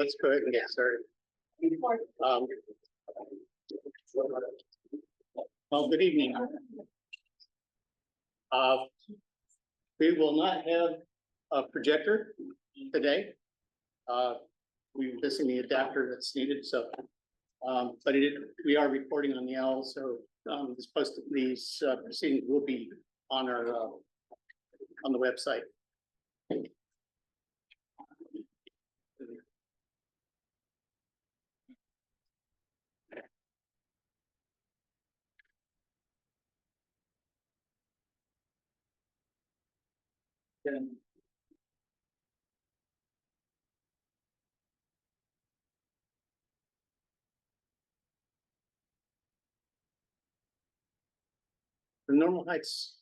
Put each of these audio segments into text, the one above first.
Let's go ahead and get started. Well, good evening. We will not have a projector today. We're missing the adapter that's needed, so but we are recording on the L, so these proceedings will be on our on the website. The Normal Heights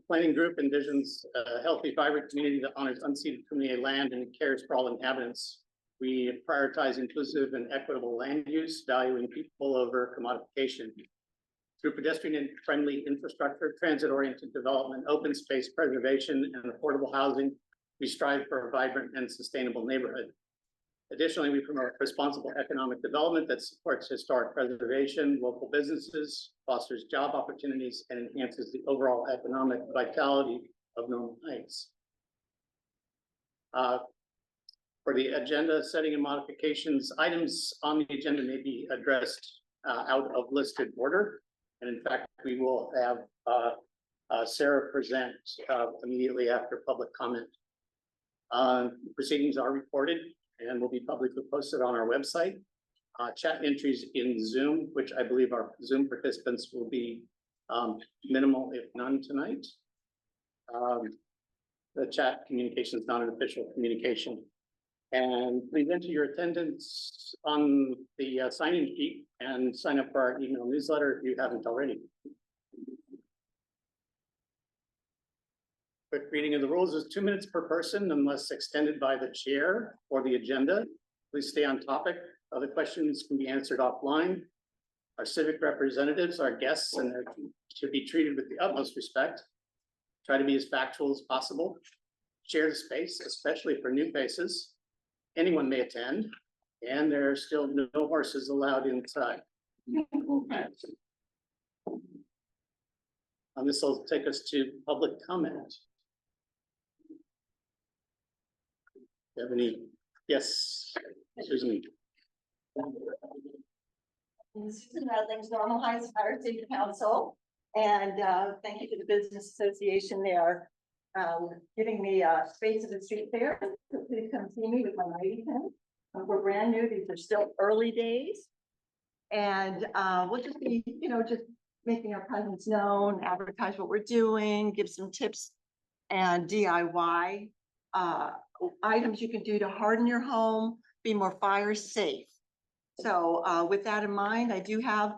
Planning Group envisions a healthy, vibrant community that honors unceded community land and cares for all inhabitants. We prioritize inclusive and equitable land use, valuing people over commodification. Through pedestrian and friendly infrastructure, transit-oriented development, open space preservation, and affordable housing, we strive for a vibrant and sustainable neighborhood. Additionally, we promote responsible economic development that supports historic preservation, local businesses, fosters job opportunities, and enhances the overall economic vitality of Normal Heights. For the agenda setting and modifications, items on the agenda may be addressed out of listed order. And in fact, we will have Sarah present immediately after public comment. Proceedings are recorded and will be publicly posted on our website. Chat entries in Zoom, which I believe our Zoom participants will be minimal, if none, tonight. The chat communication is not an official communication. And please enter your attendance on the sign-in sheet and sign up for our email newsletter if you haven't already. Quick reading of the rules is 2 minutes per person unless extended by the chair or the agenda. Please stay on topic. Other questions can be answered offline. Our civic representatives are guests and they should be treated with the utmost respect. Try to be as factual as possible. Share the space, especially for new faces. Anyone may attend, and there are still no horses allowed inside. This will take us to public comment. Do you have any? Yes, Susan. Susan Redling's Normal Heights Fire City Council, and thank you to the Business Association. They are giving me space at the street fair. So please come see me with my lady pin. We're brand new. These are still early days, and we'll just be, just making our presence known, advertise what we're doing, give some tips and DIY items you can do to harden your home, be more fire safe. So with that in mind, I do have,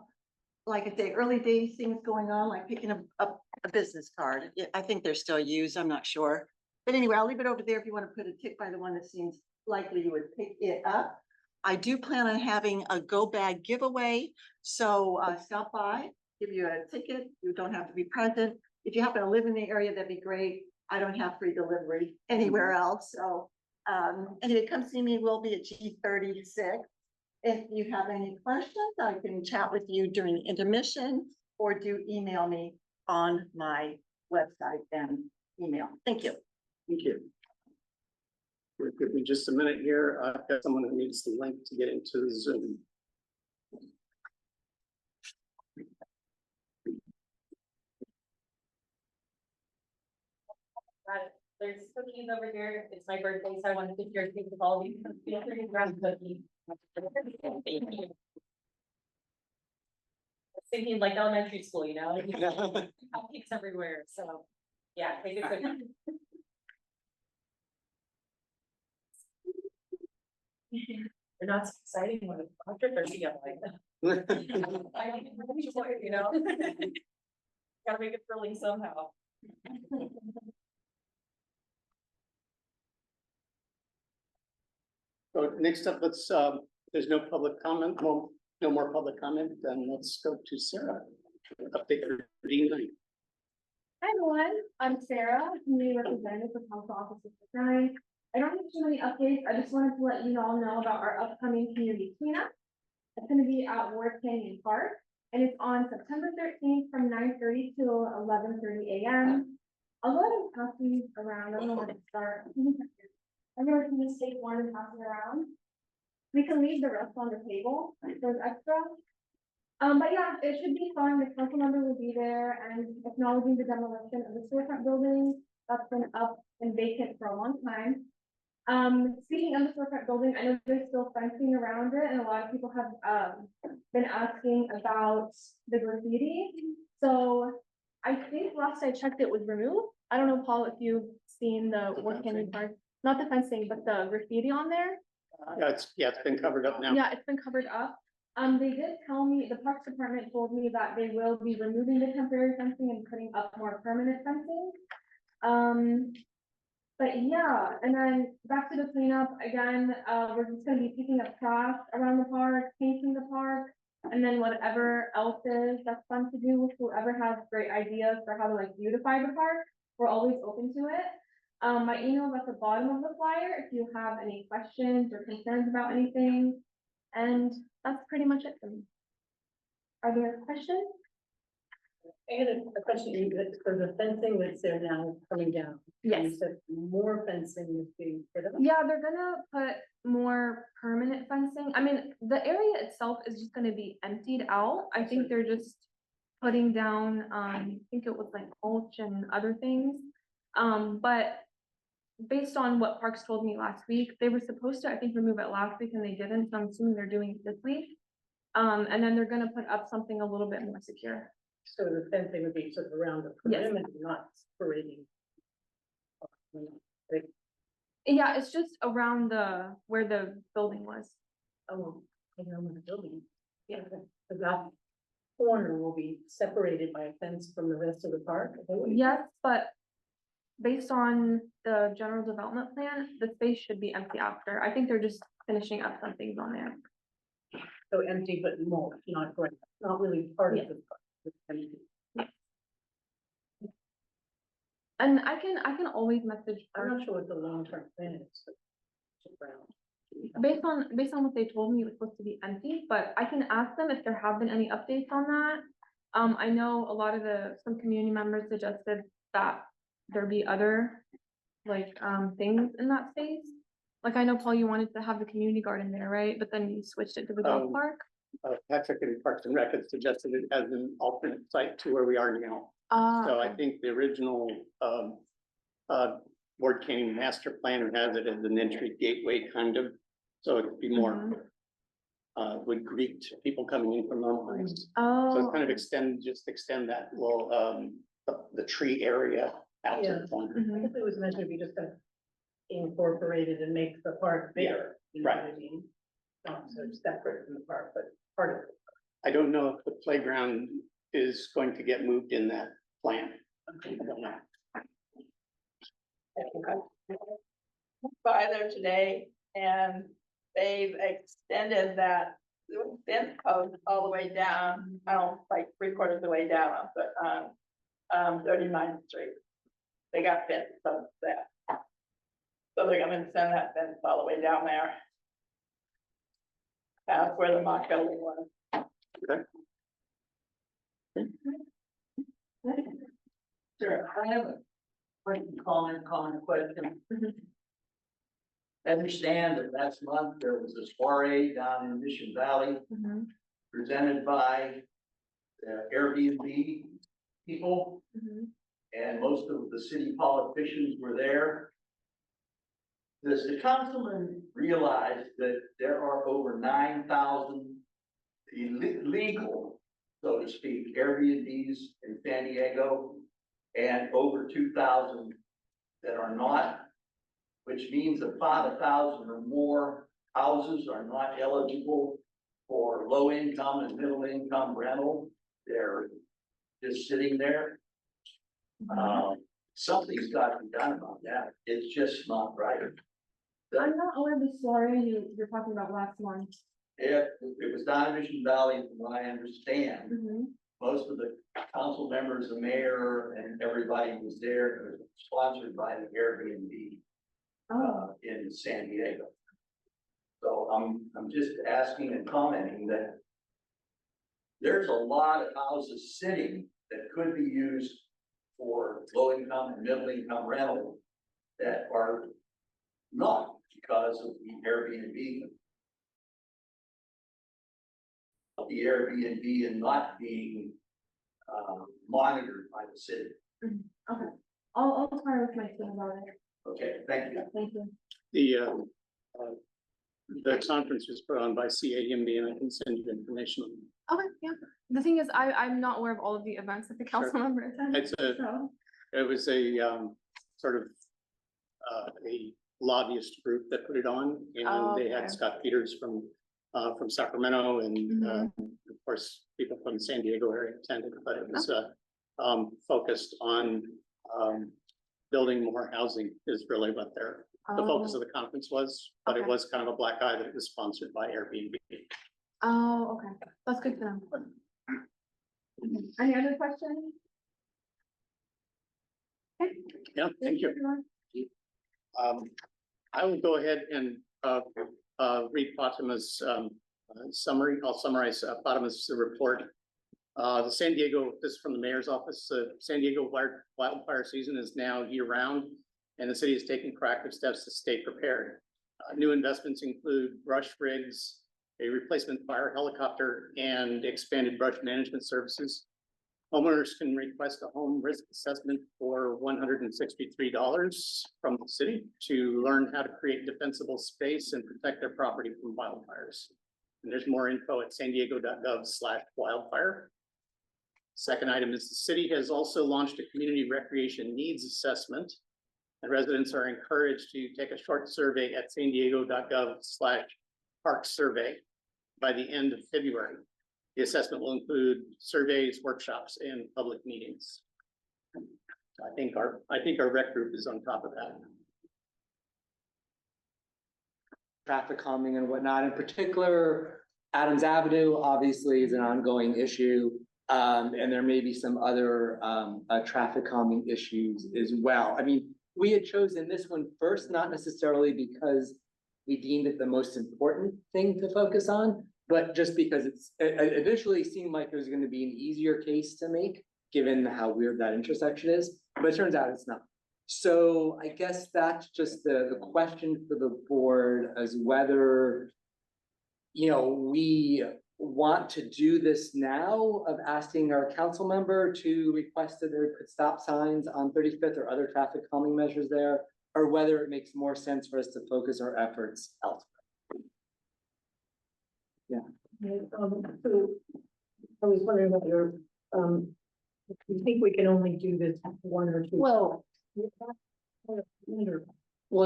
like I say, early days things going on, like picking up a business card. I think they're still used, I'm not sure. But anyway, I'll leave it over there if you want to put a tick by the one that seems likely you would pick it up. I do plan on having a go bag giveaway. So stop by, give you a ticket. You don't have to be present. If you happen to live in the area, that'd be great. I don't have free delivery anywhere else. So anyway, come see me. We'll be at G36. If you have any questions, I can chat with you during intermission or do email me on my website and email. Thank you. Thank you. We'll give me just a minute here. I've got someone who needs the link to get into the Zoom. There's cookies over here. It's my birthday, so I want to pick your cake with all of you. Feel free to grab a cookie. Thank you. I was thinking like elementary school, cupcakes everywhere. So yeah, take a cookie. They're not so exciting when it's after 30 like that. Gotta make it thrilling somehow. So next up, there's no public comment, well, no more public comment, then let's go to Sarah. Update for Dean Lane. Hi everyone, I'm Sarah, community representative for Council Office District 9. I don't have too many updates. I just wanted to let you all know about our upcoming community cleanup. It's gonna be at Ward Canyon Park, and it's on September 13th from 9:30 till 11:30 a.m. I'll go ahead and pass these around. I don't know where to start. Everyone can just take one and pass it around. We can leave the rest on the table, if there's extra. But yeah, it should be fun. The council member will be there and acknowledging the demolition of the storefront building that's been up and vacant for a long time. Speaking of the storefront building, I know there's still fencing around it, and a lot of people have been asking about the graffiti. So I think last I checked, it was removed. I don't know, Paul, if you've seen the Ward Canyon Park, not the fencing, but the graffiti on there. Yeah, it's been covered up now. Yeah, it's been covered up. They did tell me, the Parks Department told me that they will be removing the temporary fencing and putting up more permanent fencing. But yeah, and then back to the cleanup again, we're just gonna be picking up trash around the park, painting the park, and then whatever else is that's fun to do, whoever has great ideas for how to like beautify the park, we're always open to it. My email is at the bottom of the flyer if you have any questions or concerns about anything. And that's pretty much it for me. Are there questions? I got a question, for the fencing that's there now coming down. Yes. You said more fencing is being put up. Yeah, they're gonna put more permanent fencing. I mean, the area itself is just gonna be emptied out. I think they're just putting down, I think it was like mulch and other things. But based on what Parks told me last week, they were supposed to, I think, remove it last week and they didn't, so I'm assuming they're doing it this week. And then they're gonna put up something a little bit more secure. So the fencing would be sort of around the Yes. perimeter, not separating. Yeah, it's just around where the building was. Oh, around the building. Yeah, that corner will be separated by a fence from the rest of the park. Is that what you said? Yes, but based on the general development plan, the space should be empty after. I think they're just finishing up some things on there. So empty, but mulch, not great, not really part Yeah. of the park. It's empty. And I can always message I'm Parks. not sure what the long-term plan is. But it's around. Based on what they told me, it was supposed to be empty, but I can ask them if there have been any updates on that. I know a lot of some community members suggested that there be other, like, things in that space. Like, I know, Paul, you wanted to have the community garden there, right? But then you switched it to the golf park. Patrick and Parks and Rec had suggested it as an alternate site to where we are now. So I think the original, Ward Canyon master plan has it as an entry gateway kind of, so it'd be more, would greet people coming in from Normal Heights. So it's kind of extend that little, the tree area out to the corner. I guess it was meant to be just kind of incorporated and make the park bigger. You know what I mean? Not so separate from the park, but part of it. I don't know if the playground is going to get moved in that plan. I don't know. By there today and they've extended that fence post all the way down, I don't like 3/4 of the way down, but 39th Street. They got fence posts there. So they're gonna send that fence all the way down there. That's where the mock building was. Sure, I have a quick comment question. I understand that last month there was a soiree down in Mission Valley presented by the Airbnb people, and most of the city politicians were there. Does the councilman realize that there are over 9,000 illegal, so to speak, Airbnbs in San Diego, and over 2,000 that are not, which means about 1,000 or more houses are not eligible for low income and middle income rental. They're just sitting there. Something's got to be done about that. It's just not right. I'm not aware of the story you're talking about last month. It was down in Mission Valley, from what I understand. Most of the council members, the mayor, and everybody was there. It was sponsored by the Airbnb. in San Diego. So I'm just asking and commenting that there's a lot of houses sitting that could be used for low income and middle income rental that are not because of the Airbnb. The Airbnb and not being monitored by the city. Okay, I'll try with my team about it. Okay, thank you. Thank you. The conference was put on by CAMB and I can send you information. Okay, yeah. The thing is, I'm not aware of all of the events that the council member attended. It was a sort of a lobbyist group that put it on, and they had Scott Peters from Sacramento, and of course people from the San Diego area attended, but it was focused on building more housing is really what the focus of the conference was, but it was kind of a black eye that it was sponsored by Airbnb. Oh, okay, that's good to know. Any other questions? Okay. Yeah, thank you. I will go ahead and read Fatima's summary. I'll summarize Fatima's report. The San Diego, this is from the mayor's office, the San Diego wildfire season is now year round, and the city is taking proactive steps to stay prepared. New investments include brush rigs, a replacement fire helicopter, and expanded brush management services. Homeowners can request a home risk assessment for $163 from the city to learn how to create defensible space and protect their property from wildfires. And there's more info at sandiego.gov/wildfire. Second item is the city has also launched a community recreation needs assessment, and residents are encouraged to take a short survey at sandiego.gov/park survey by the end of February. The assessment will include surveys, workshops, and public meetings. I think our rec group is on top of that. Traffic calming and whatnot. In particular, Adams Avenue obviously is an ongoing issue. And there may be some other traffic calming issues as well. I mean, we had chosen this one first, not necessarily because we deemed it the most important thing to focus on, but just because it initially seemed like it was going to be an easier case to make, given how weird that intersection is, but it turns out it's not. So I guess that's just the question for the board as whether, you know, we want to do this now of asking our council member to request that they put stop signs on 35th or other traffic calming measures there, or whether it makes more sense for us to focus our efforts elsewhere. Yeah. So I was wondering about your, you think we can only do this one or two? Well,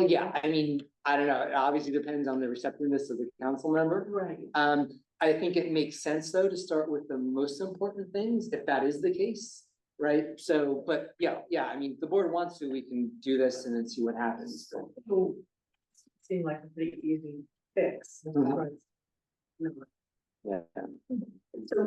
yeah, I mean, I don't know. It obviously depends on the receptiveness of the council member. Right. I think it makes sense though to start with the most important things, if that is the case, right? So, but yeah, I mean, if the board wants to, we can do this and then see what happens. So, seemed like a pretty easy fix. Yeah. So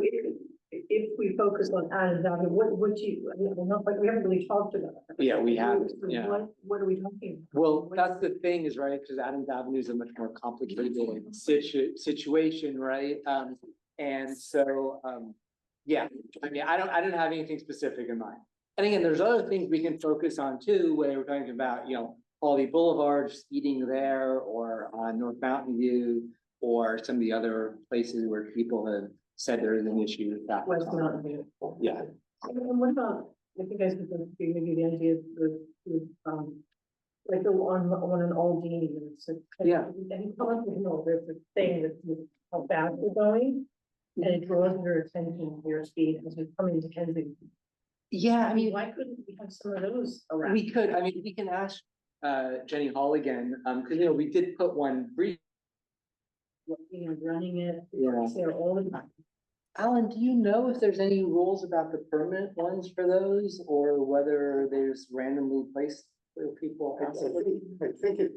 if we focus on Adams Avenue, what do you, I mean, not like, we haven't really talked about it. Yeah, we haven't, So yeah. What are we talking about? Well, that's the thing is, right, because Adams Avenue is a much more complicated situation, right? And so, yeah, I mean, I don't have anything specific in mind. And again, there's other things we can focus on too, where we're talking about, you know, Pauly Boulevard, speeding there, or on North Mountain View, or some of the other places where people have said there is an issue with that. West Mountain View. Yeah. And what about, I think I could give you the idea of like the on an Aldini, and it's Yeah. and you come up with, you know, there's a thing that how fast we're going, and it draws your attention to your speed as we come into Kensington. Yeah, I mean, Why couldn't we have some of those around? we could, I mean, we can ask Jenny Hall again, because, you know, we did put one brief. You know, running it, Yeah. it's there all the time. Alan, do you know if there's any rules about the permanent ones for those, or whether there's randomly placed for people? I think it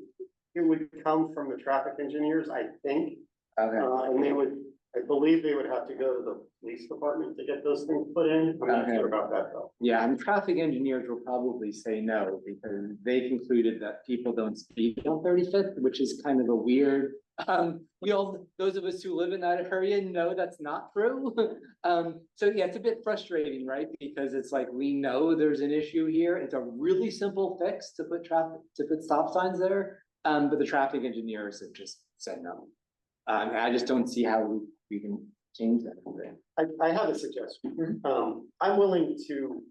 would come from the traffic engineers, I think, Okay, and they would, I believe they would have to go to the police department to get those things put in. I'm not Okay. sure about that though. Yeah, and traffic engineers will probably say no, because they concluded that people don't speed on 35th, which is kind of a weird. We all, those of us who live in that area know that's not true. So yeah, it's a bit frustrating, right? Because it's like, we know there's an issue here. It's a really simple fix to put stop signs there. But the traffic engineers have just said no. I just don't see how we can change that. I have a suggestion. I'm willing to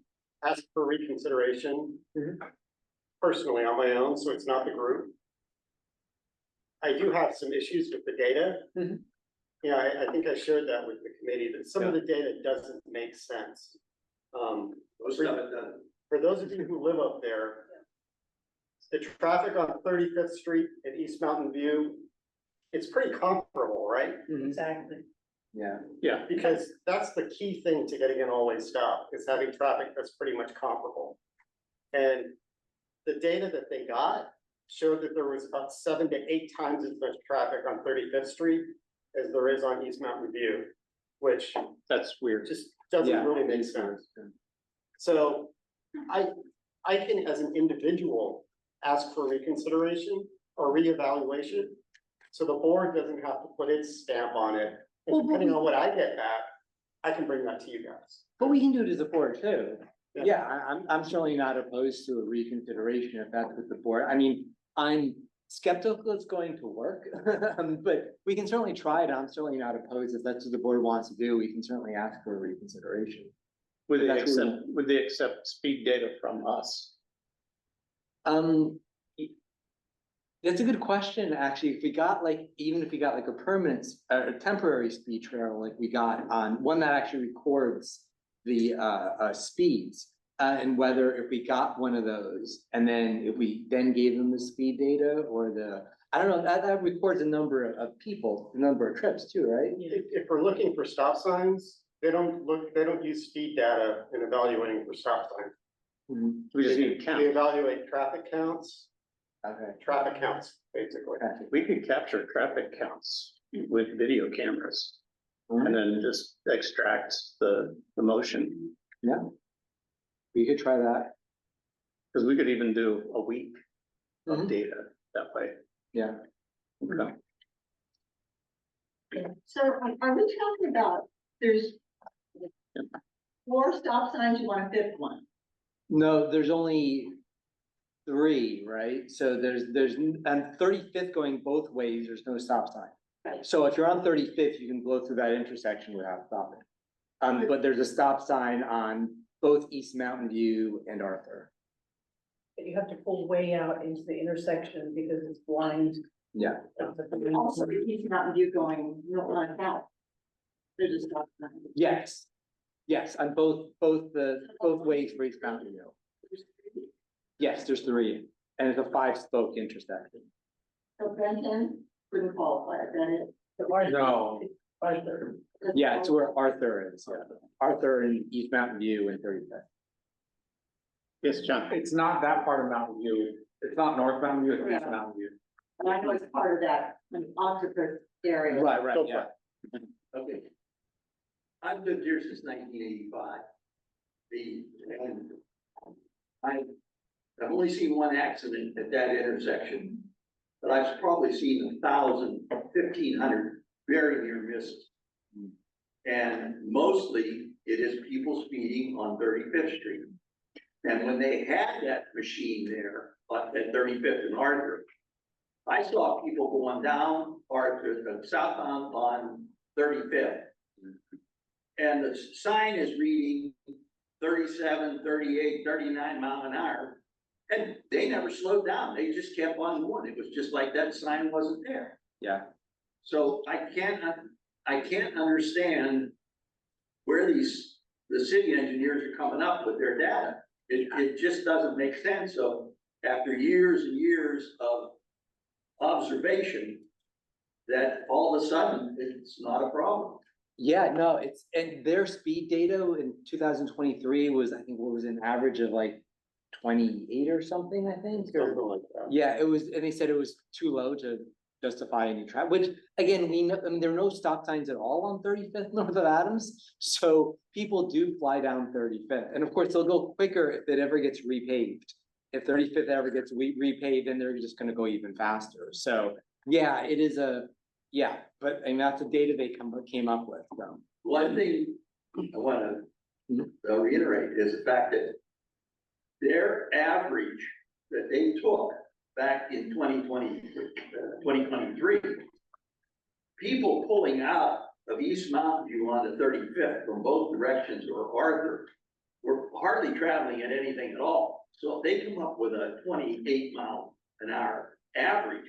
ask for reconsideration personally on my own, so it's not the group. I do have some issues with the data. Yeah, I think I shared that with the committee, that some of the data doesn't make sense. Most of it doesn't. For those of you who live up there, the traffic on 35th Street and East Mountain View, it's pretty comparable, right? Exactly. Yeah. Yeah, Because that's the key thing to getting an all-way stop, is having traffic that's pretty much comparable. And the data that they got showed that there was about 7 to 8 times as much traffic on 35th Street as there is on East Mountain View, which that's weird. just doesn't really make sense. So I can, as an individual, ask for reconsideration or reevaluation. So the board doesn't have to put its stamp on it. And depending on what I get back, I can bring that to you guys. But we can do it as a board too. Yeah. Yeah, I'm certainly not opposed to a reconsideration if that's what the board, I mean, I'm skeptical it's going to work. But we can certainly try it. I'm certainly not opposed. If that's what the board wants to do, we can certainly ask for a reconsideration. Would they That's what we- accept, would they accept speed data from us? That's a good question, actually. If we got like, even if we got like a permanent, a temporary speed trail, like we got on one that actually records the speeds, and whether if we got one of those, and then if we then gave them the speed data or the, I don't know, that records a number of people, the number of trips too, right? If we're looking for stop signs, they don't use speed data in evaluating for stop signs. We just need to They count. evaluate traffic counts, basically. We could capture traffic counts with video cameras and then just extract the motion. Yeah. We could try that. Because we could even do a week of Mhm. data that way. Yeah. Okay. So are we talking about, there's 4 stop signs, you want a 5th one? No, there's only 3, right? So there's, and 35th going both ways, there's no stop sign. Right. So if you're on 35th, you can blow through that intersection without stopping. But there's a stop sign on both East Mountain View and Arthur. But you have to pull way out into the intersection because it's blind. Yeah. Also, he's not you going, you don't want to count. There's a stop sign. Yes. Yes, on both ways for East Mountain View. Yes, there's 3, and it's a 5-spoke intersection. So Benton wouldn't qualify, then No. Arthur. Yeah, it's where Arthur is, yeah. Arthur and East Mountain View and 35th. Yes, John. It's not that part of Mountain View. It's not North Mountain View, it's East Yeah. Mountain View. And I know it's part of that, octopus area. Right, Go yeah. for it. Okay. I've lived here since 1985. I've only seen one accident at that intersection, but I've probably seen 1,000, 1,500 very near misses. And mostly it is people speeding on 35th Street. And when they had that machine there, like at 35th and Arthur, I saw people going down Arthur, southbound on 35th. And the sign is reading 37, 38, 39 mile an hour. And they never slowed down. They just kept on going. It was just like that sign wasn't there. Yeah. So I can't understand where the city engineers are coming up with their data. It just doesn't make sense. So after years and years of observation, that all of a sudden it's not a problem. Yeah, no, it's, and their speed data in 2023 was, I think, what was an average of like 28 or something, I think. Something like that. Yeah, it was, and they said it was too low to justify any traffic, which again, we know, I mean, there are no stop signs at all on 35th north of Adams. So people do fly down 35th, and of course, they'll go quicker if it ever gets repaved. If 35th ever gets repaved, then they're just gonna go even faster. So, yeah, it is but I mean, that's the data they came up with, so. One thing I wanna reiterate is the fact that their average that they took back in 2023, people pulling out of East Mountain View on the 35th from both directions or Arthur were hardly traveling at anything at all. So if they come up with a 28 mile/hour average,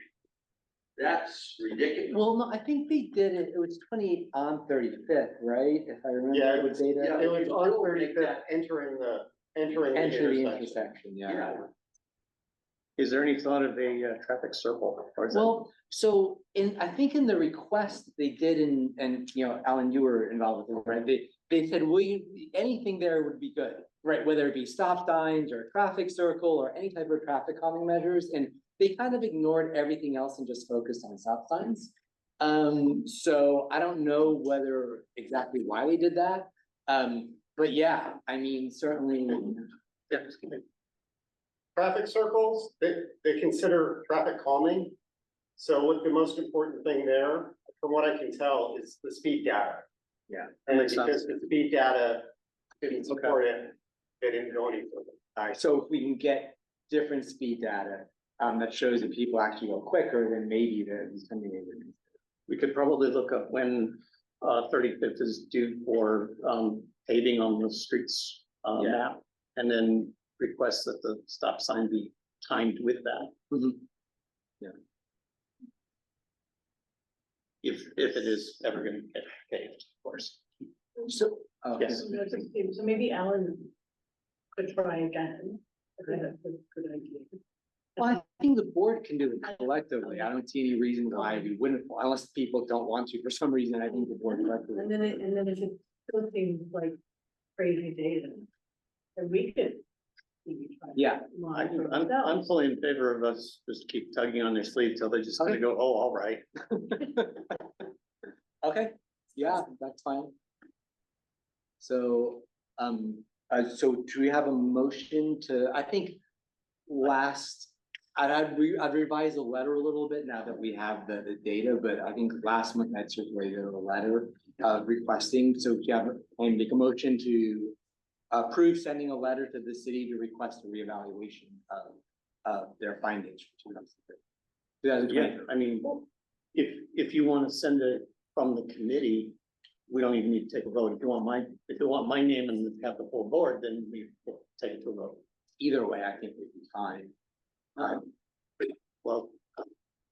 that's ridiculous. Well, no, I think they did it, it was 28 on 35th, right? If I remember Yeah, the it was- data. yeah, It was you on still make 35th, that- entering the Enter the intersection. intersection, Yeah. Is there any thought of a traffic circle? Or is that- Well, so I think in the request they did and, you know, Alan, you were involved with it, right? They said, anything there would be good, right? Whether it be stop signs or traffic circle or any type of traffic calming measures, and they kind of ignored everything else and just focused on stop signs. So I don't know whether exactly why they did that. But yeah, I mean, certainly, Yeah, just kidding. Traffic circles, they consider traffic calming. So what the most important thing there, from what I can tell, is the speed data. Yeah, And makes sense. because the speed data didn't support it, they didn't go any further. all right, so if we can get different speed data, that shows that people actually go quicker, then maybe there's something they would. We could probably look up when 35th is due for paving on the streets Yeah. map, and then request that the stop sign be timed with that. Yeah. If it is ever gonna get paved, of course. So, Yes. So maybe Alan could try again. I think that's a good idea. well, I think the board can do it collectively. I don't see any reason why we wouldn't, unless people don't want to, for some reason, I think the board collectively. And then if it still seems like crazy data, then we could. maybe try to Yeah. monitor I'm ourselves. fully in favor of us just keep tugging on their sleeve till they're just gonna Okay. go, oh, all right. Okay, yeah, that's fine. So, so do we have a motion to, I think I'd revise the letter a little bit now that we have the data, but I think last month I circulated a letter requesting, so do you have, I make a motion to approve sending a letter to the city to request a reevaluation of their findings for 2023. Yeah, I mean, if you wanna send it from the committee, we don't even need to take a vote. If you want my name and have the full board, then we will take it to a vote. Either way, I think we'd be fine. Well,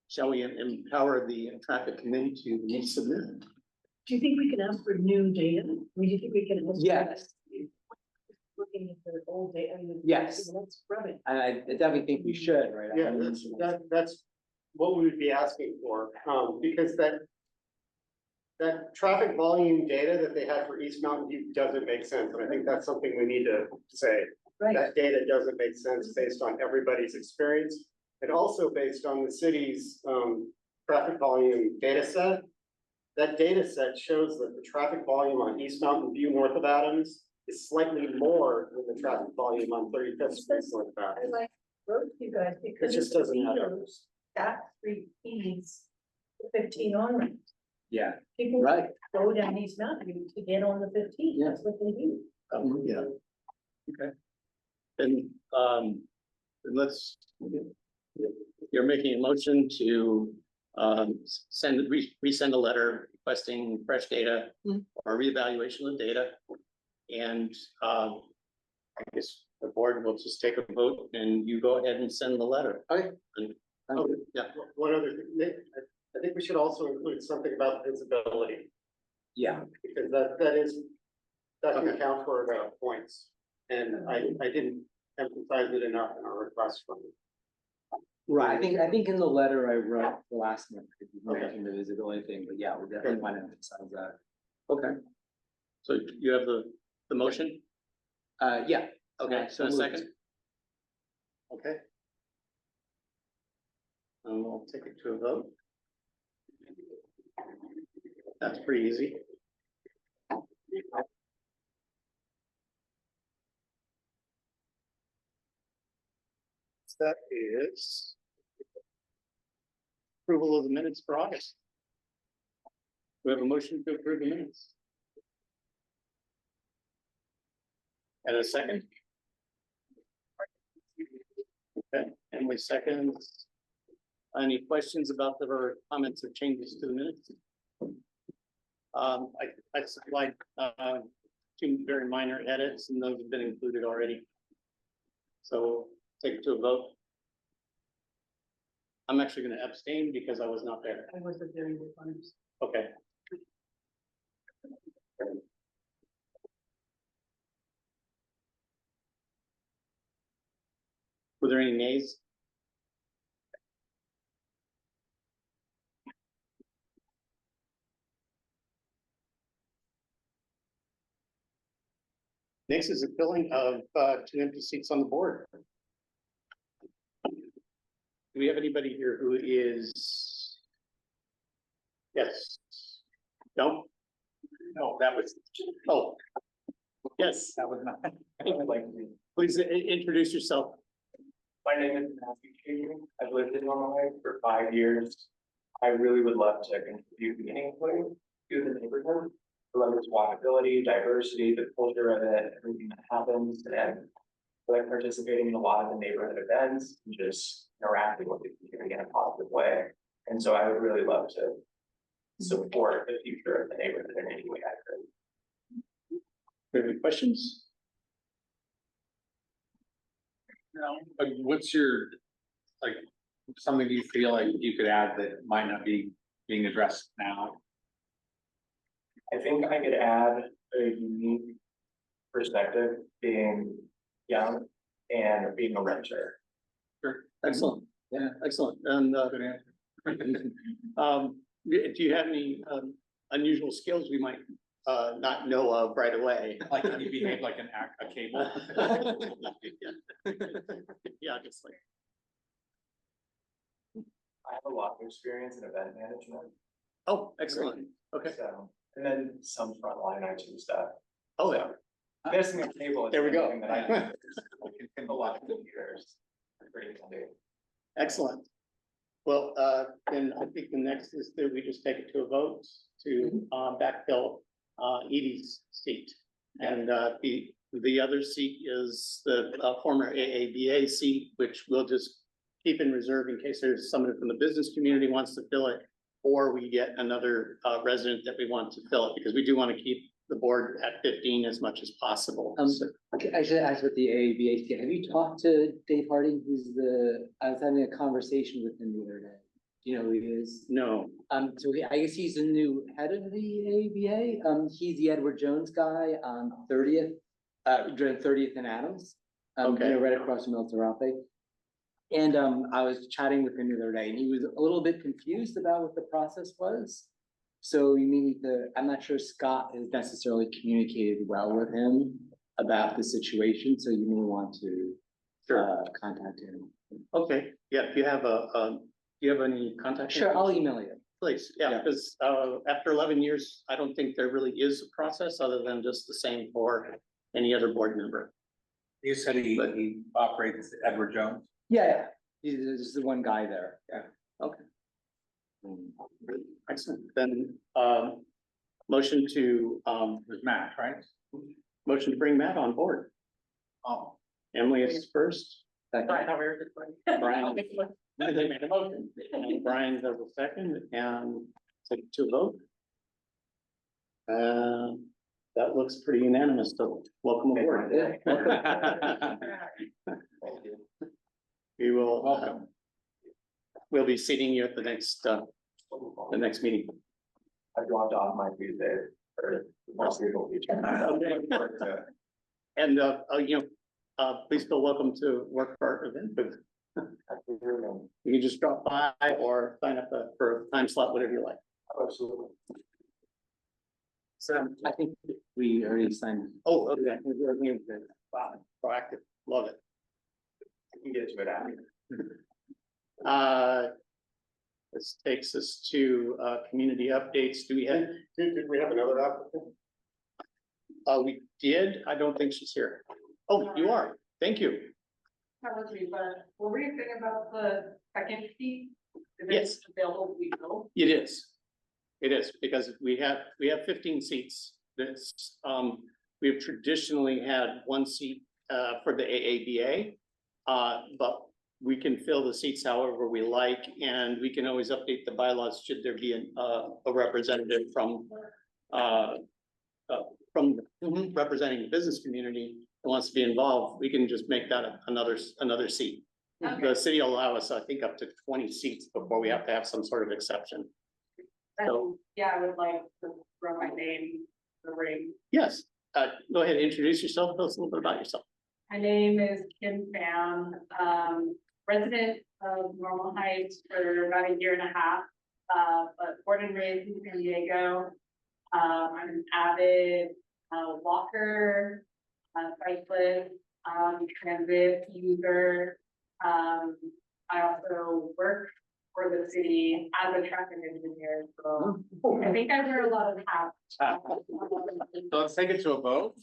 shall we empower the traffic committee to resubmit? Do you think we can ask for new data? I mean, do you think we can? Yes. Looking at the old data. I mean, Yes. Let's rub it. I definitely think we should, right? Yeah, that's what we would be asking for, because that traffic volume data that they had for East Mountain View doesn't make sense, and I think that's something we need to say. Right. That data doesn't make sense based on everybody's experience, and also based on the city's, traffic volume data set. That data set shows that the traffic volume on East Mountain View north of Adams is slightly more than the traffic volume on 35th Street north of I Adams. like wrote to you guys because. just doesn't add up. That repeats 15 on ramp. Yeah, People right. go down East Mountain View to get on the 15, Yeah. that's what they do. Yeah. Okay. And let's, you're making a motion to resend a letter requesting fresh data or reevaluation of data. And I guess the board will just take a vote and you go ahead and send the letter. Okay. And- Oh, yeah. One other thing, Nick, I think we should also include something about visibility, Yeah, because that can Okay. count for points. And I didn't emphasize it enough in our request from. right. I think in the letter I wrote the last month, you Okay. mentioned the visibility thing, but yeah, we definitely want to emphasize that. Okay. So you have the motion? Yeah. Okay, so a moved. second? Okay. And we'll take it to a vote. That's pretty easy. That is approval of the minutes for August. We have a motion to approve the minutes. And a second? Okay, Emily seconds. Any questions about the or comments or changes to the minutes? I supplied, two very minor edits and those have been included already. So take it to a vote. I'm actually gonna abstain because I was not there. I wasn't there in the funds. Okay. Were there any nays? Next is the filling of two empty seats on the board. Do we have anybody here who is? Yes. No? No, that was, oh. Yes, That was not. please introduce yourself. My name is Matthew King. I've lived in Illinois for 5 years. I really would love to contribute meaningfully to the neighborhood. I love its walkability, diversity, the culture of it, everything that happens, and I like participating in a lot of the neighborhood events and just interacting with the community in a positive way. And so I would really love to support the future of the neighborhood in any way I could. Do you have any questions? Like, what's your, like, something you feel like you could add that might not be being addressed now? I think I could add a unique perspective, being young and being a renter. Sure, excellent, yeah, excellent, and Good answer. do you have any unusual skills we might not know of right away? Like, can you behave like a cable? Yeah, just like, I have a lot of experience in event management. oh, excellent, okay, So, and then some frontline IT stuff. oh, yeah, So, missing a cable is There we go. something that I do a lot of computers. Pretty handy. excellent. Well, then I think the next is that we just take it to a vote to backfill Edie's seat. And the other seat is the former AABA seat, which we'll just keep in reserve in case there's someone from the business community wants to fill it, or we get another resident that we want to fill it, because we do want to keep the board at 15 as much as possible. So- I should ask with the AABA, have you talked to Dave Harding, I was having a conversation with him the other day. Do you know who he is? No, I guess he's the new head of the AABA. He's the Edward Jones guy on 30th, 30th and Adams. Okay. Right across from El Tarape. And I was chatting with him the other day and he was a little bit confused about what the process was. So you mean I'm not sure Scott has necessarily communicated well with him about the situation, so you may want to contact him. okay, yeah, if you have do you have any contact? Sure, I'll email you. Please, yeah, Yeah. because after 11 years, I don't think there really is a process other than just the same for any other board member. You said he operates Edward Jones. Yeah, he's just the one guy there. Yeah. Okay. Excellent, then, motion to, There's Matt, right? motion to bring Matt on board. Oh, Emily is first. Second. Brian. They made a motion, and Brian does a second, and take it to a vote. That looks pretty unanimous, so welcome aboard. We will, welcome. we'll be seating you at the next meeting. I dropped off my Tuesday for most people. And, please feel welcome to work for our event, but you can just drop by or sign up for a time slot, whatever you like. Absolutely. So, I think we already signed. oh, okay, wow, proactive, love it. I can get to it after. This takes us to, community updates. Do we have, Did we have another applicant? we did, I don't think she's here. Oh, you are. Thank you. That was me, but were we thinking about the second seat? If Yes. it's available, we know. It is. It is, because we have 15 seats. That's, we've traditionally had one seat, for the AABA. But we can fill the seats however we like, and we can always update the bylaws should there be a representative from representing the business community who wants to be involved. We can just make that another seat. The city will allow us, I think, up to 20 seats before we have to have some sort of exception. So, Yeah, I would like to throw my name in the ring. yes, go ahead, introduce yourself, tell us a little bit about yourself. My name is Kim Pham, resident of Normal Heights for about a year and a half, but born and raised in San Diego. I'm an avid walker, cyclist, transit user. I also work for the city as a traffic engineer, so I think I wear a lot of hats. So let's take it to a vote.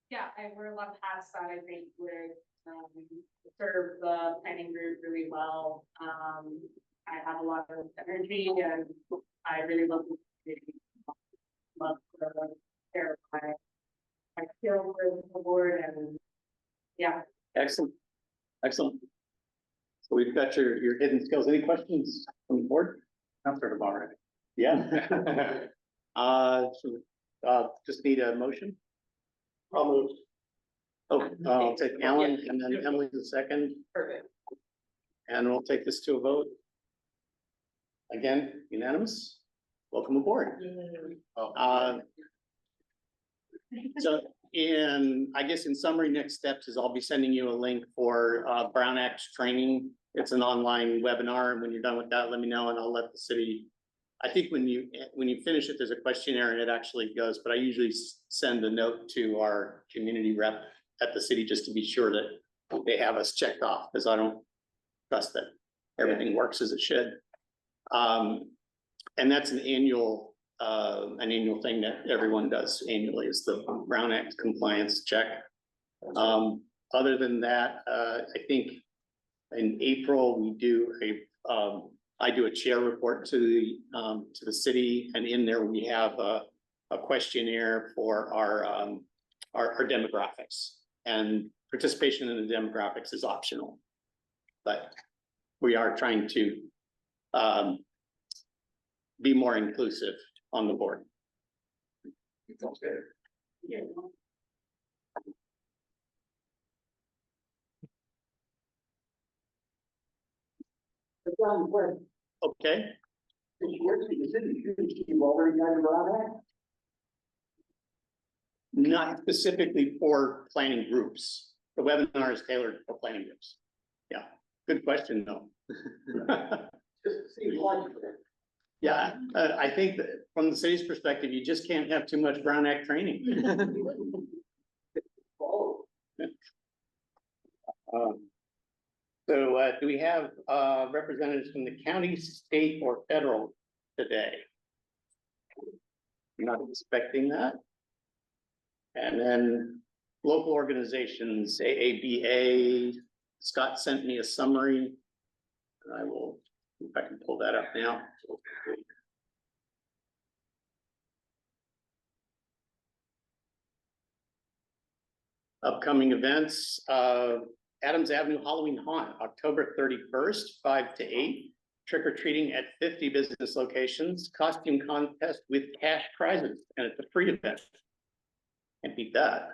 Yeah, I wear a lot of hats that I think would serve the planning group really well. I have a lot of energy and I really love the community. Love to share my skills with the board and yeah. Excellent, excellent. So we've got your hidden skills. Any questions from the board? I've heard about it. Yeah. Just need a motion. I'll move. Oh, I'll take Alan and then Emily the second, Perfect. and we'll take this to a vote. Again, unanimous. Welcome aboard. So I guess in summary, next steps is I'll be sending you a link for Brown Act training. It's an online webinar, and when you're done with that, let me know and I'll let the city. I think when you finish it, there's a questionnaire and it actually goes, but I usually send a note to our community rep at the city just to be sure that they have us checked off, because I don't trust that everything works as it should. And that's an annual thing that everyone does annually, is the Brown Act compliance check. Other than that, I think in April, we do I do a chair report to the city, and in there we have a questionnaire for our demographics, and participation in the demographics is optional, but we are trying to be more inclusive on the board. Sounds good. Yeah. Okay, not specifically for planning groups. The webinar is tailored for planning groups. Yeah, good question though. Yeah, I think that from the city's perspective, you just can't have too much Brown Act training. So do we have representatives from the county, state, or federal today? Not expecting that. And then local organizations, AABA, Scott sent me a summary. And I will, if I can pull that up now. Upcoming events, Adams Avenue Halloween Haunt, October 31st, 5 to 8. Trick or treating at 50 business locations, costume contest with cash prizes, and it's a free event. Can't beat that.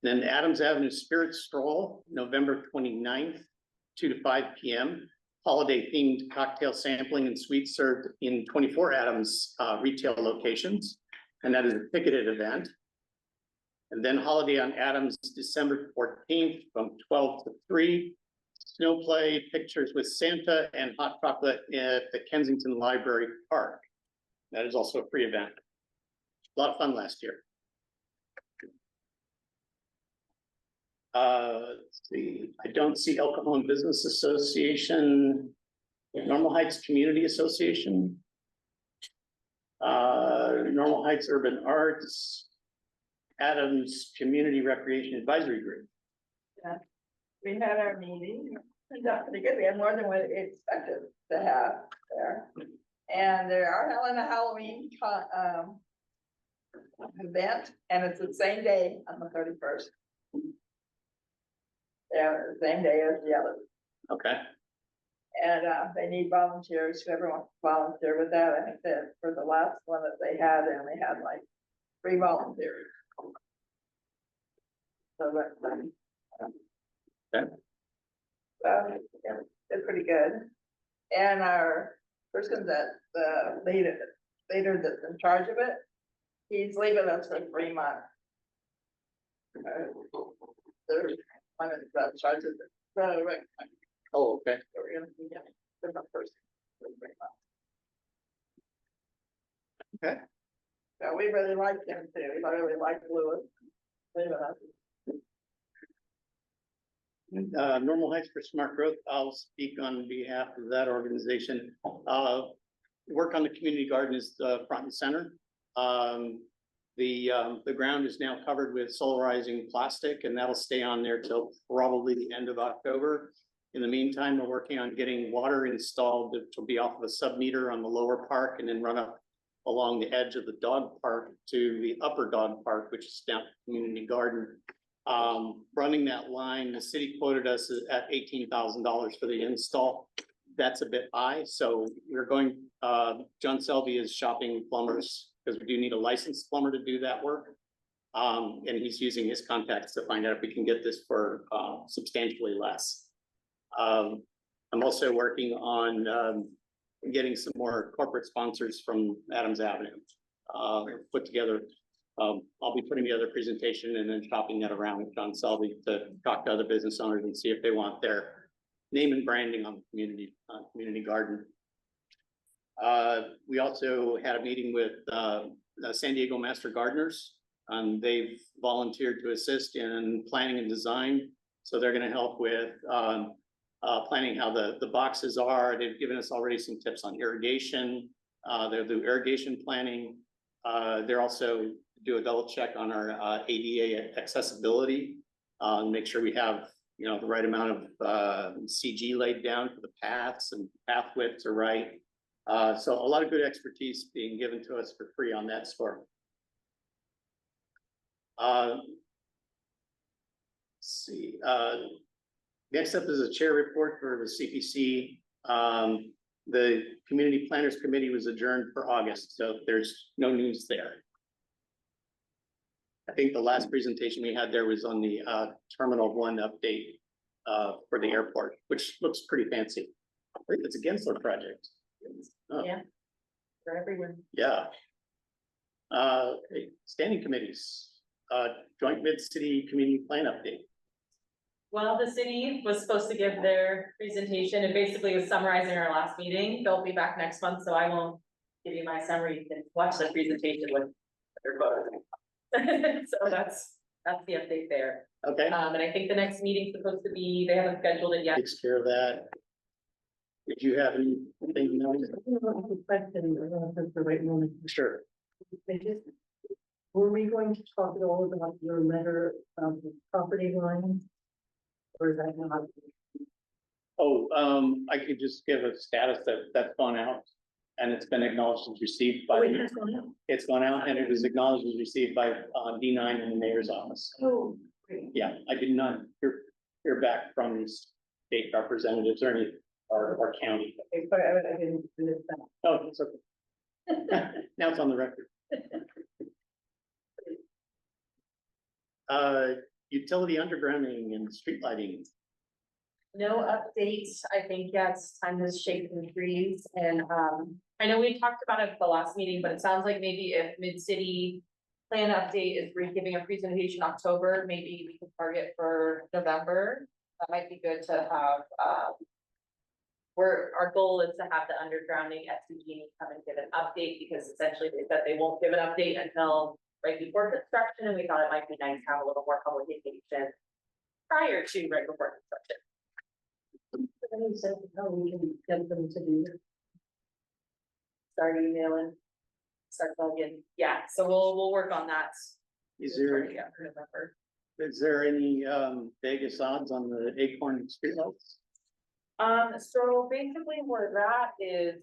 Then Adams Avenue Spirit Stroll, November 29th, 2 to 5 p.m. Holiday themed cocktail sampling and sweets served in 24 Adams retail locations, and that is a ticketed event. And then Holiday on Adams, December 14th from 12 to 3. Snow play, pictures with Santa, and hot chocolate at the Kensington Library Park. That is also a free event. A lot of fun last year. Let's see, I don't see El Cajon Business Association, Normal Heights Community Association. Normal Heights Urban Arts, Adams Community Recreation Advisory Group. We had our meeting, turned out pretty good, we had more than we expected to have there. And they are having a Halloween event, and it's the same day on the 31st. Yeah, the same day as the other. Okay. And they need volunteers, whoever wants to volunteer with that. I think that for the last one that they had, they only had like 3 volunteers. So that's Okay. yeah, it's pretty good. And our person that the leader that's in charge of it, he's leaving us for 3 months. There's one that's in charge of it. So, right. Oh, okay. So we're gonna be getting a different person for 3 months. Okay. So we really like him too. I really like Lewis. Leaving us. Normal Heights for Smart Growth, I'll speak on behalf of that organization. Work on the community garden is front and center. The ground is now covered with solarizing plastic, and that'll stay on there till probably the end of October. In the meantime, we're working on getting water installed to be off of a sub-meter on the lower park and then run up along the edge of the dog park to the upper dog park, which is down community garden. Running that line, the city quoted us at $18,000 for the install. That's a bit high, so we're going, John Selby is shopping plumbers because we do need a licensed plumber to do that work. And he's using his contacts to find out if we can get this for substantially less. I'm also working on getting some more corporate sponsors from Adams Avenue. Put together, I'll be putting together a presentation and then shopping that around with John Selby to talk to other business owners and see if they want their name and branding on the community garden. We also had a meeting with San Diego Master Gardeners. They've volunteered to assist in planning and design. So they're going to help with planning how the boxes are. They've given us already some tips on irrigation. They'll do irrigation planning. They're also do a double check on our ADA accessibility, make sure we have, you know, the right amount of CG laid down for the paths and path widths are right. So a lot of good expertise being given to us for free on that score. Let's see. Next up is a chair report for the CPC. The Community Planners Committee was adjourned for August, so there's no news there. I think the last presentation we had there was on the Terminal 1 update for the airport, which looks pretty fancy. I think it's a Gensler project. Oh. Yeah. For everyone. Yeah. Okay. Standing committees, joint mid-city community plan update. Well, the city was supposed to give their presentation and basically was summarizing our last meeting. They'll be back next month, so I won't give you my summary. You can watch the presentation with their photos. So that's the update there. Okay. And I think the next meeting's supposed to be, they haven't scheduled it yet. Takes care of that. Did you have anything? Question, I don't know if it's the right moment. Sure. Were we going to talk at all about your letter of the property line? Or is that not? Oh, I could just give a status that's gone out and it's been acknowledged and received by. Oh, it has gone out. It's gone out and it was acknowledged and received by D9 in the mayor's office. Oh, great. Yeah, I did not hear back from state representatives or any, or county. Okay, sorry, I didn't miss that. Oh, it's okay. Now it's on the record. Utility undergrounding and street lighting. No updates. I think, yes, time has shaken the trees and, I know we talked about it at the last meeting, but it sounds like maybe if Mid-City Plan Update is giving a presentation in October, maybe we can target for November. That might be good to have, our goal is to have the undergrounding SCG come and give an update because essentially they said they won't give an update until right before construction, and we thought it might be nice to have a little more publication prior to right before construction. Any sense of how we can get them to do it? Start emailing, start plugging, yeah, so we'll work on that. Is there, Yeah, for November. is there any, Vegas odds on the Acorn streetlights? So basically where that is,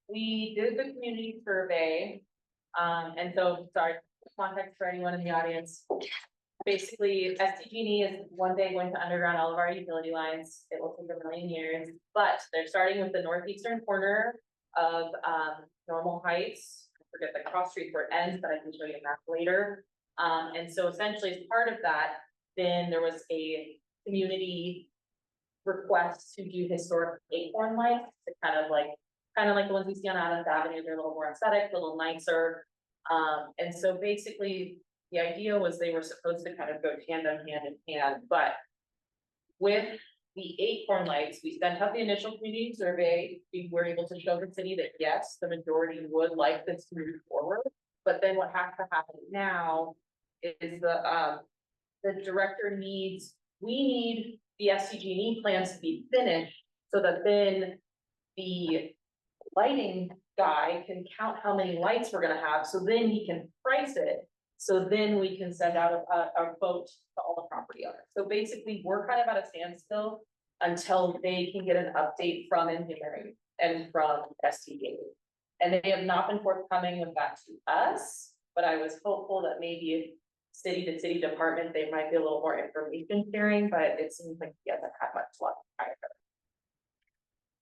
we did the community survey. And so, sorry, context for anyone in the audience. Basically, SDG&E is one day going to underground all of our utility lines. It will take 1 million years, but they're starting with the northeastern corner of, Normal Heights. I forget the cross street where it ends, but I can show you a map later. And so essentially as part of that, then there was a community request to do historic acorn lights to kind of like the ones we see on Adams Avenue. They're a little more aesthetic, a little nicer. And so basically the idea was they were supposed to kind of go tandem hand in hand, but with the acorn lights, we sent out the initial community survey. We were able to show the city that yes, the majority would like this to move forward. But then what has to happen now is the director needs, we need the SDG&E plans to be finished so that then the lighting guy can count how many lights we're gonna have, so then he can price it. So then we can send out a vote to all the property owners. So basically, we're kind of at a standstill until they can get an update from engineering and from SDG&E. And they have not been forthcoming with that to us, but I was hopeful that maybe city to city department, they might be a little more information sharing, but it seems like he hasn't had much luck either.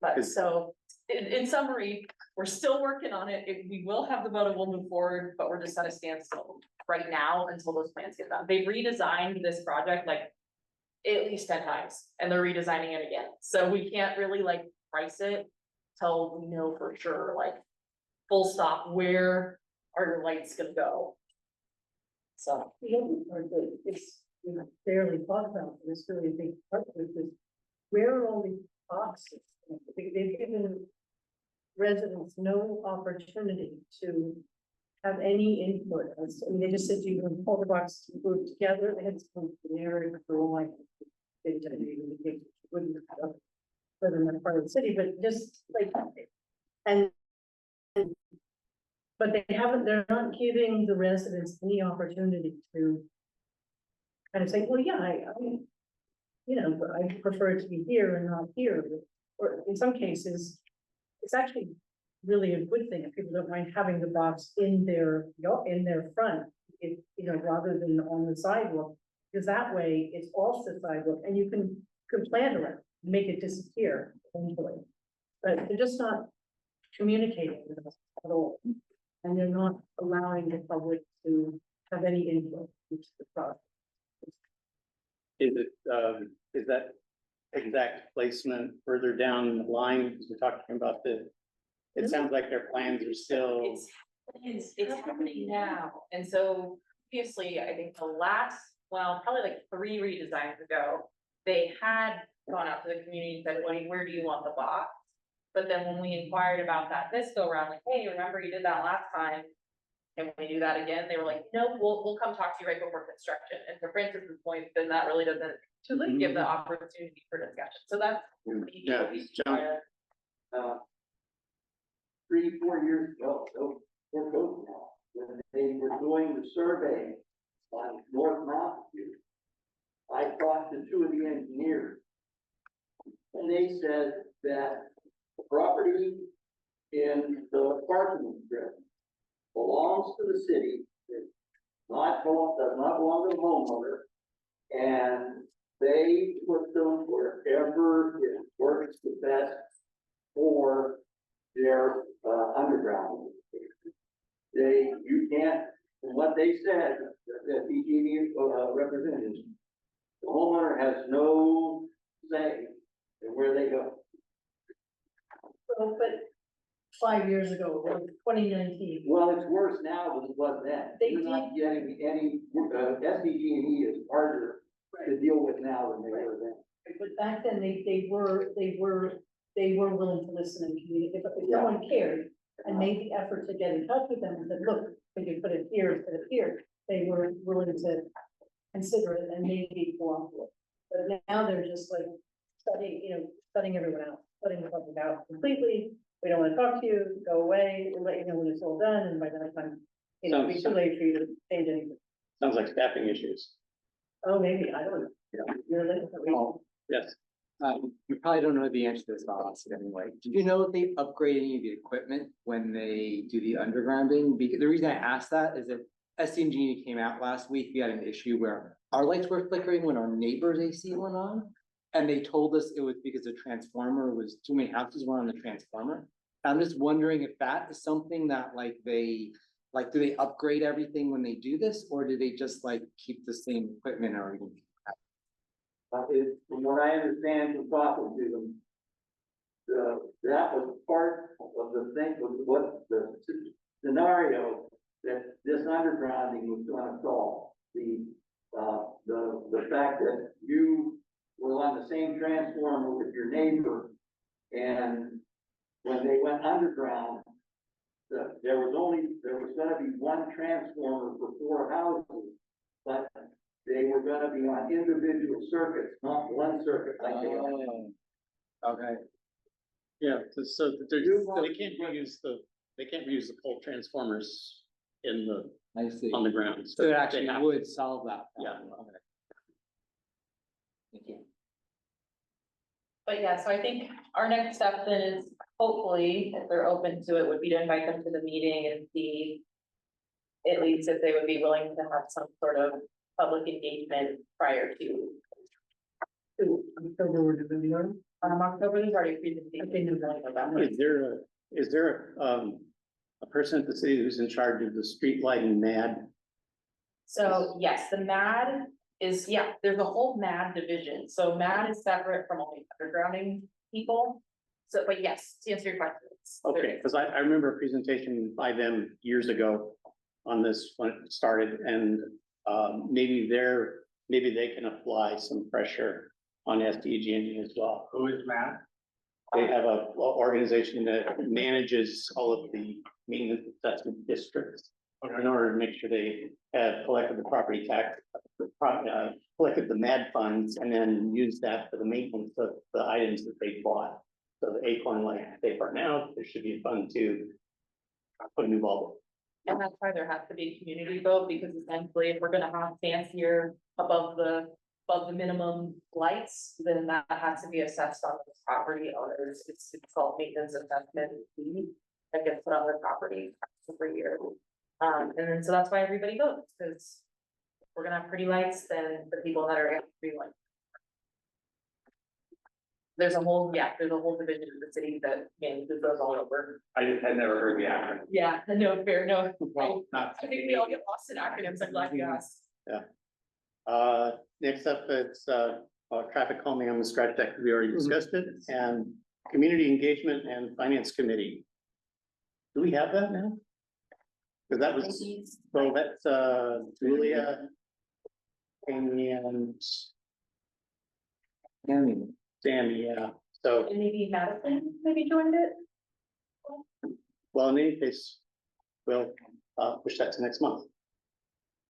But so, in summary, we're still working on it. We will have the vote and we'll move forward, but we're just at a standstill right now until those plans get done. They redesigned this project like at least 10 times and they're redesigning it again. So we can't really like price it till we know for sure, like full stop, where are your lights gonna go? So. The other part that is, you know, barely thought about, but it's really a big part of it, is where are all these boxes? They've given residents no opportunity to have any input. I mean, they just said you can pull the boxes group together. They had some generic rule like they wouldn't have for them in part of the city, but just like and but they're not giving the residents any opportunity to kind of say, well, yeah, I you know, I prefer it to be here and not here. Or in some cases, it's actually really a good thing if people don't mind having the box in their front, you know, rather than on the sidewalk, because that way it's off the sidewalk and you can plan around, make it disappear eventually. But they're just not communicating with us at all, and they're not allowing the public to have any input into the process. Is that exact placement further down the line? Because we're talking about it sounds like their plans are still. It's happening now. And so previously, I think probably like 3 redesigns ago, they had gone out to the community and said, where do you want the box? But then when we inquired about that this go around, like, hey, remember you did that last time? Can we do that again? They were like, no, we'll come talk to you right before construction. And to Francis's point, then that really doesn't give the opportunity for discussion. So that's. Yeah, John. 3-4 years ago, so they're both now, when they were doing the survey on North Mountain View, I talked to 2 of the engineers, and they said that the property in the parking strip belongs to the city, does not belong to the homeowner, and they put them wherever it works the best for their underground. You can't, and what they said, that PG&E representatives, the homeowner has no say in where they go. Well, but 5 years ago, or 2019. Well, it's worse now than it was then. They You're not getting any, SDG&E is harder to deal with now than they were then. But back then, they were willing to listen and communicate. If someone cared and made the effort to get in touch with them and said, look, we can put it here, they were willing to consider it and maybe cooperate. But now they're just like shutting everyone out, shutting the public out completely. We don't want to talk to you, go away, we'll let you know when it's all done, and by that time, it'll be too late for you to change anything. Sounds like staffing issues. Oh, maybe, I don't know. You're like, Yes. You probably don't know the answer to this, but I'll ask it anyway. Did you know if they upgrade any of the equipment when they do the undergrounding? Because the reason I asked that is that SCMG came out last week, we had an issue where our lights were flickering when our neighbor's AC went on. And they told us it was because the transformer was, too many houses were on the transformer. I'm just wondering if that is something that like do they upgrade everything when they do this? Or do they just like keep the same equipment or even? From what I understand from talking to them, that was part of the thing, was what the scenario that this undergrounding was gonna solve. The fact that you were on the same transformer with your neighbor, and when they went underground, there was gonna be one transformer for 4 houses, but they were gonna be on individual circuits, not one circuit like they are. Okay. Yeah, so they can't reuse the pole transformers in I see. on the ground. So it they actually have- would solve that. Yeah. problem. Okay. Thank you. But yeah, so I think our next step then is hopefully, if they're open to it, would be to invite them to the meeting and see. At least if they would be willing to have some sort of public engagement prior to. October, October, there's already a presentation. Is there a person at the city who's in charge of the street lighting MAD? So yes, the MAD is, yeah, there's a whole MAD division. So MAD is separate from all the undergrounding people. So, but yes, to answer your question. Okay, because I remember a presentation by them years ago on this when it started, and maybe they can apply some pressure on SDG as well. Who is Matt? They have a organization that manages all of the maintenance assessment districts in order to make sure they have collected the property tax, collected the MAD funds, and then use that for the maintenance of the items that they bought. So the Acorn light they burn out, there should be a fund to put a new bulb. And that's why there has to be a community vote, because essentially if we're gonna have fancier above the minimum lights, then that has to be assessed on the property owners. It's called maintenance assessment fee that gets put on their property every year. And then, so that's why everybody votes, because if we're gonna have pretty lights, then the people that are at pretty lights. There's a whole division of the city that manages those all over. I had never heard the acronym. Yeah, no, fair, no. Well, not. I think we all get lost in acronyms, I'm glad you asked. Next up, it's traffic calming on the stretch deck. We already discussed it, and community engagement and finance committee. Do we have that now? Because that was, so that's Julia, Amy, and Sammy, yeah. So, And maybe Madison maybe joined it? well, in any case, we'll push that to next month.